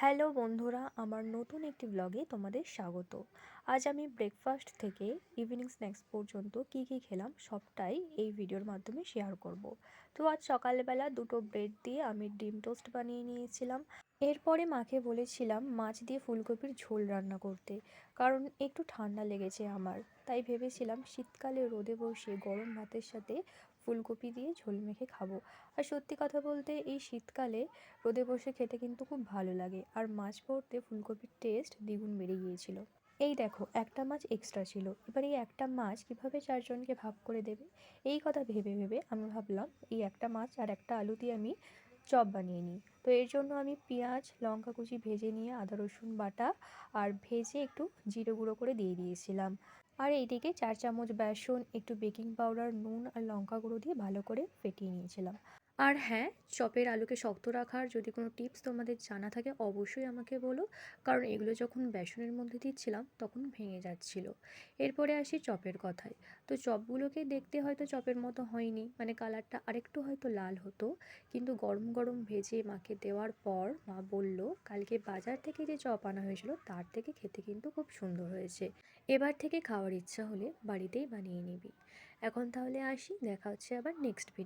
Hello বন্ধুরা, আমার নতুন একটি ব্লগে তোমাদের স্বাগত। আজ আমি ব্রেকফাস্ট থেকে ইভিনিং স্ন্যাক্স পর্যন্ত কি কি খেলাম সবটাই এই ভিডিওর মাধ্যমে শেয়ার করব। তো আজ সকালবেলা দুটো ব্রেড দিয়ে আমি ডিম টোস্ট বানিয়ে নিয়েছিলাম। এরপরে মাকে বলেছিলাম মাছ দিয়ে ফুলকপির ঝোল রান্না করতে, কারণ একটু ঠান্ডা লেগেছে আমার। তাই ভেবেছিলাম শীতকালে রোদে বসে গরম ভাতের সাথে ফুলকপি দিয়ে ঝোল মেখে খাবো। আর সত্যি কথা বলতে এই শীতকালে রোদে বসে খেতে কিন্তু খুব ভালো লাগে, আর মাছ ভরতে ফুলকপির টেস্ট দ্বিগুণ বেড়ে গিয়েছিল। এই দেখো, একটা মাছ এক্সট্রা ছিল। এবার এই একটা মাছ কিভাবে চারজনকে ভাগ করে দেবে, এই কথা ভেবে ভেবে আমি ভাবলাম এই একটা মাছ আর একটা আলু দিয়ে আমি চপ বানিয়ে নিই। তো এর জন্য আমি পেঁয়াজ লঙ্কা কুচি ভেজে নিয়ে আদা রসুন বাটা আর ভেজে একটু জিরে গুঁড়ো করে দিয়ে দিয়েছিলাম। আর এইদিকে 4 চামচ বেসন, একটু বেকিং পাউডার, নুন আর লঙ্কা গুঁড়ো দিয়ে ভালো করে ফেটিয়ে নিয়েছিলাম। আর হ্যাঁ, চপের আলুকে শক্ত রাখার যদি কোনো টিপস তোমাদের জানা থাকে অবশ্যই আমাকে বলো, কারণ এগুলো যখন বেসনের মধ্যে দিচ্ছিলাম তখন ভেঙে যাচ্ছিল। এরপরে আসি চপের কথায়। তো চপগুলোকে দেখতে হয়তো চপের মতো হয়নি, মানে কালারটা আরেকটু হয়তো লাল হতো, কিন্তু গরম গরম ভেজে মাকে দেওয়ার পর মা বলল কালকে বাজার থেকে যে চপ আনা হয়েছিল তার থেকে খেতে কিন্তু খুব সুন্দর হয়েছে, এবার থেকে খাওয়ার ইচ্ছা হলে বাড়িতেই বানিয়ে নিবি। এখন তাহলে আসি, দেখা হচ্ছে আবার নেক্সট ভিডিও।